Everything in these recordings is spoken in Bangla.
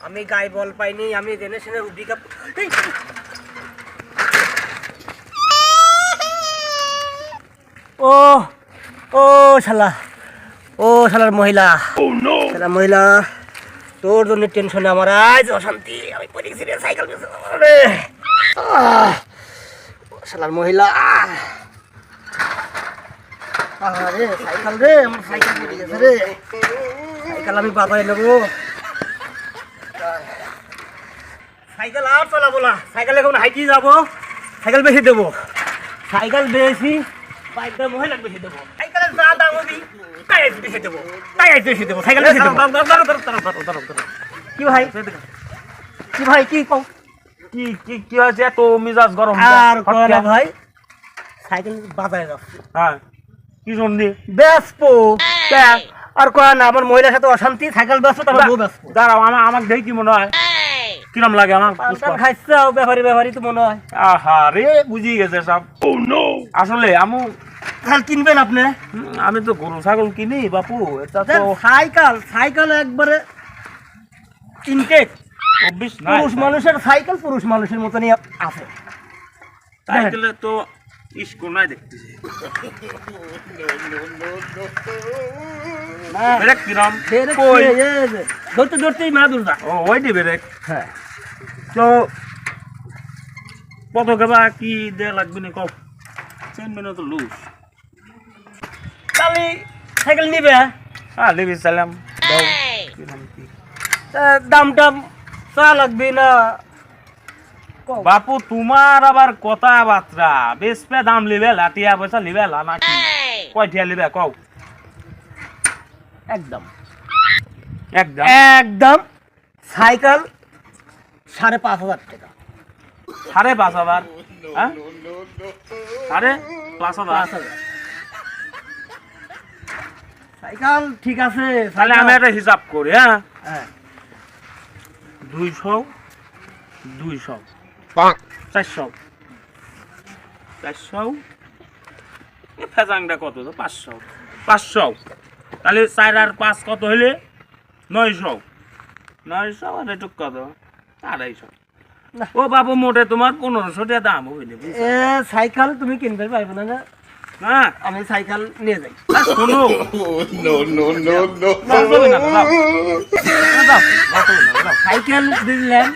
আমি গায়ে বল পাইনি, আমি জেনে শুনে রুবিকা ও ও শালা, ও শালার মহিলা, শালা মহিলা, তোর জন্য টেনশনে আমার আজ অশান্তি। আমি পড়ে গেছি রে, সাইকেল রে, শালার মহিলা। আরে সাইকেল রে, আমার সাইকেল পড়ে গেছে রে, সাইকেল আমি বাবাই নেবো। সাইকেল আর চালাবো না, সাইকেল এখন হাইটি যাবো, সাইকেল বেশি দেবো, সাইকেল বেশি বাইকটা মহিলাকে বেশি দেবো, সাইকেলের যা দাম হবি তাই বেশি দেবো, তাই বেশি দেবো, সাইকেল বেশি দেবো। কি ভাই, কি ভাই, কি কম, কি কি কি হয়েছে এত মিজাজ গরম? আর কয় না ভাই, সাইকেল বাজারে যাচ্ছে। হ্যাঁ, কি শুনলি? ব্যস্ত আর কয় না, আমার মহিলার সাথে অশান্তি, সাইকেল ব্যস্ত, তারপর বউ ব্যস্ত। দাঁড়াও, আমাকে দেখি কি মনে হয়, কিরম লাগে আমার? খাইছে ব্যাপারি ব্যাপারি তো মনে হয়। আহা রে, বুঝি গেছে সব। আসলে সাইকেল কিনবেন আপনি? আমি তো গরু ছাগল কিনি বাপু, এটা তো সাইকেল, সাইকেল একবারে ইনটেক। পুরুষ মানুষের সাইকেল পুরুষ মানুষের মতনই আছে। সাইকেলে তো ইস্কো নাই দেখতেছি। ব্রেক কিরম? ধরতে ধরতেই মা দুর্গা। ও ওইটি ব্রেক। হ্যাঁ, তো কত কেবা কি দেয়া লাগবে না কও? চেন মেনে তো লুজ। তাহলে সাইকেল নিবে? হ্যাঁ, লিবি সালাম দাও। কিরম কি দাম টাম চা লাগবে না? বাপু তোমার আবার কথাবার্তা বেশ পে দাম লিবে, লাটিয়া পয়সা লিবে নাকি? কয়টিয়া লিবে কও? একদম একদম একদম সাইকেল 5,500 টাকা। 5,500? হ্যাঁ, 5,500। সাইকেল ঠিক আছে, তাহলে আমি একটা হিসাব করি। হ্যাঁ, হ্যাঁ, 200 400 ফেজাংটা কত? 500। তাহলে 4 আর 5 কত হইলে 900 আর এটুক কত? 250। ও বাবু, মোটে তোমার 1500 টাকা দাম হইলে। সাইকেল তুমি কিনতে পারবে না? না, আমি সাইকেল নিয়ে যাই। শোনো, সাইকেল দিলেন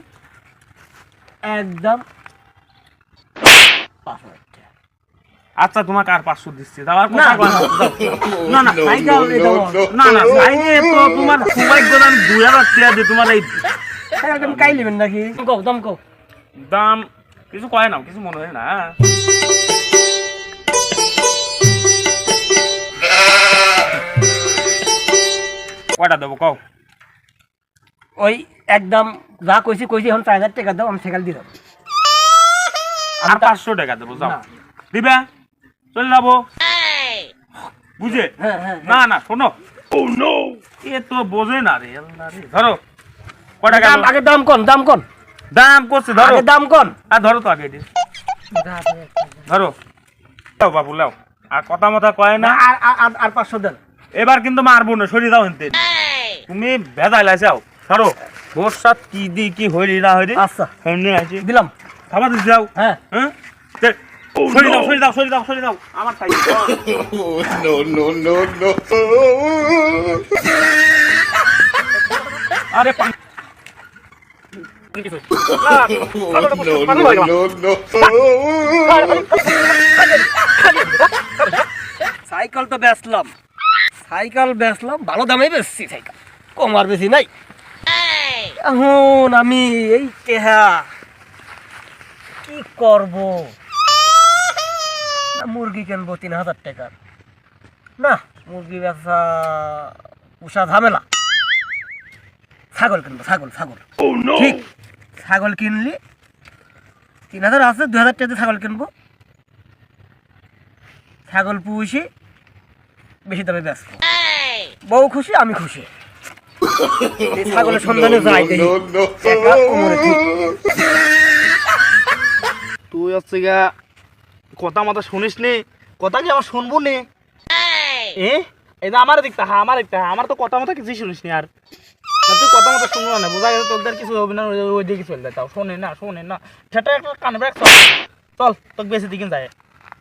একদম 500 টাকা। আচ্ছা, তোমাকে আর 500 দিচ্ছি। দাও না না, সাইকেল না না, সাইকেল তো তোমার সৌভাগ্য, আমি 2000 টাকা দিই তোমার। এই সাইকেল কাই নেবেন নাকি? দাম কও। দাম কিছু কয় না, কিছু মনে হয় না। কয়টা দেবো কও? ওই একদম যা কইছি এখন 4,000 টাকা দাও, আমি সাইকেল দিয়ে দেবো। আর 500 টাকা দেবো, যাও দিবে, চলে যাবো, বুঝে? না না, শোনো, এ তো বোঝে না রে। ধরো কয় টাকা? আগে দাম কোন, দাম কোন, দাম করছে, ধরো দাম কোন। আর ধরো তো আগে ধরো, লাও বাবু লাও, আর কথা মতো কয় না। আর 500 দেন। এবার কিন্তু মারবো না, সরিয়ে দাও হেনতে। তুমি ভেজাই লাইছাও, সরো। ভোর সাত কি দি কি হইলি না হইলি। আচ্ছা, এমনি আছে দিলাম। খাবার দিতে যাও। হ্যাঁ, হ্যাঁ, সরি দাও আমার তাই। আরে সাইকেল তো বেচলাম, ভালো দামে বেচছি সাইকেল, কম আর বেশি নাই। এখন আমি এই টেহা কি করব? মুরগি কিনবো 3,000 টাকার। না, মুরগি বেচা উষা ঝামেলা। ছাগল কিনবো, ছাগল ঠিক। ছাগল কিনলি 3,000 আছে, 2,000 টাকা ছাগল কিনবো। ছাগল পুষি বেশি দামে বেচবো, বউ খুশি, আমি খুশি। ছাগলের সন্ধানে যাই। তুই হচ্ছে গা কথা মতো শুনিস নি, কথা কি আমার শুনবো নি? এই আমার দেখতে আমার তো কথা মতো কিছু শুনিস নি। আর তুই কথা মতো শুনলো না, বোঝা গেছে তোদের কিছু হবে না, ওই দিকে চলে যায়, তাও শোনে না সেটা একটা কানে ব্যাগ। চল তোকে বেশি দিকে যায়,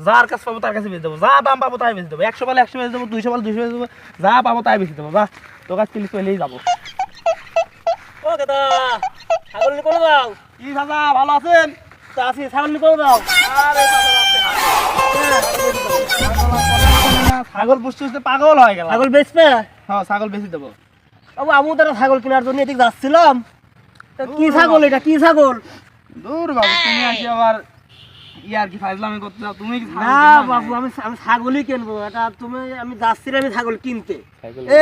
যার কাছে পাবো তার কাছে বেশি দেবো, যা দাম পাবো তাই বেশি দেবো, 100 বলে 100 বেশি দেবো, 200 বলে 200 বেশি দেবো, যা পাবো তাই বেশি দেবো। যা তোর কাছে কিলি চলেই যাবো। ও দাদা ছাগল নিয়ে করে দাও। কি দাদা ভালো আছেন? তা আছি, ছাগল নিয়ে করে দাও। আরে ছাগল পুষতে পুষতে পাগল হয়ে গেল। ছাগল বেচবে? হ্যাঁ ছাগল বেশি দেবো। বাবু আমি তো একটা ছাগল কেনার জন্য এদিকে যাচ্ছিলাম। তা কি ছাগল এটা, কি ছাগল? দূর বাবু, তুমি আসি আবার ইয়ার কি ফাইজলামি করতে চাও? তুমি কি ছাগল না কিনো না? বাবু, আমি ছাগলই কিনবো। এটা আমি যাচ্ছিলাম আমি ছাগল কিনতে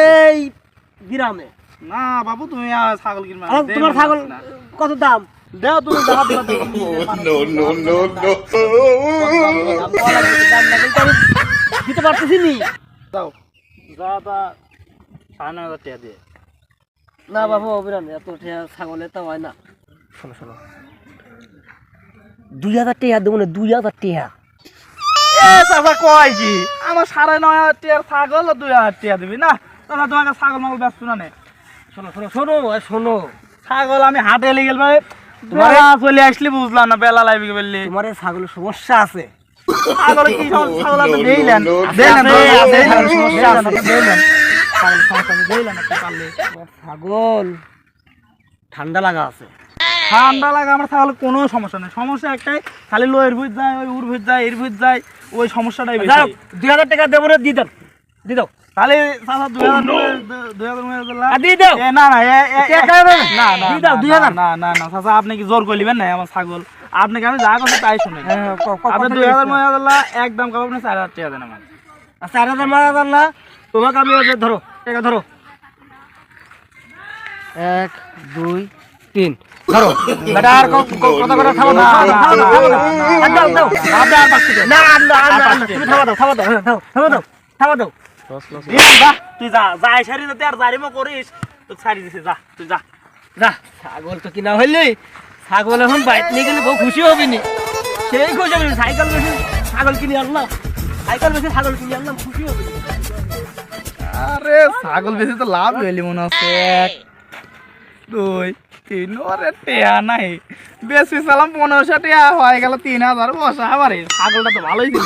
এই গ্রামে। না বাবু, তুমি আর ছাগল কিনবে না। আর তোমার ছাগল কত দাম? দাও তুমি দাও দাও। দিতে পারতেছি নি। দাও যা তা 9,500 টাকা দিয়ে। না বাবু অবিরাম এত ছাগলে তো হয় না। শোনো 2,000 টাকা দেবো না, 2,000 টাকা। এ চাচা কয় কি, আমার 9,500 টাকার ছাগল 2,000 টাকা দিবি না? চাচা তোমাকে ছাগল মাগল ব্যস্ত না নে। শোনো ছাগল আমি হাটে লেগে গেল, তোমার বেলা চলে আসলি বুঝলাম না, বেলা লাইবি বললি। তোমার এই ছাগলের সমস্যা আছে। ছাগল কি ছাগল আপনি দিলেন ছাগল ঠান্ডা লাগা আছে। ঠান্ডা লাগে আমার ছাগল কোনো সমস্যা নেই, সমস্যা একটাই, খালি লোয়ের ভুজ যায়, ওই উর ভুজ যায়, এর ভুজ যায়, ওই সমস্যাটাই বেশি। 2,000 টাকা দেবো না, দিয়ে দাও। তাহলে চাচা 2,000 দিয়ে দাও। না না চাচা, আপনি কি জোর করলিবেন না আমার ছাগল? আপনাকে আমি যা করছি তাই শুনে। আপনি 2,000 একদম কাবো, আপনি 4,000 টাকা দেন আমার। 4,000 মারা না, তোমাকে আমি ধরো টাকা ধরো, 1 2 3 ধরো। বেটা আর কথা কথা থামো না, থামা দাও। তুই যা যাই সারি যাতে আর জারিমো করিস, তো ছাড়ি দিছে, যা তুই যা। ছাগল তো কিনা হইলে, ছাগল এখন বাইক নিয়ে গেলে বউ খুশি হবে নি, সেই খুশি হবে। সাইকেল বেশি ছাগল কিনে আনলাম, খুশি হবে। আরে ছাগল বেশি তো লাভ হইলি মনে হচ্ছে। 1 2 3 ওরে টেয়া নাই, বেশি সালাম 1500 টাকা হয়ে গেল, 3,000 বসা আবার। ছাগলটা তো ভালোই দিল।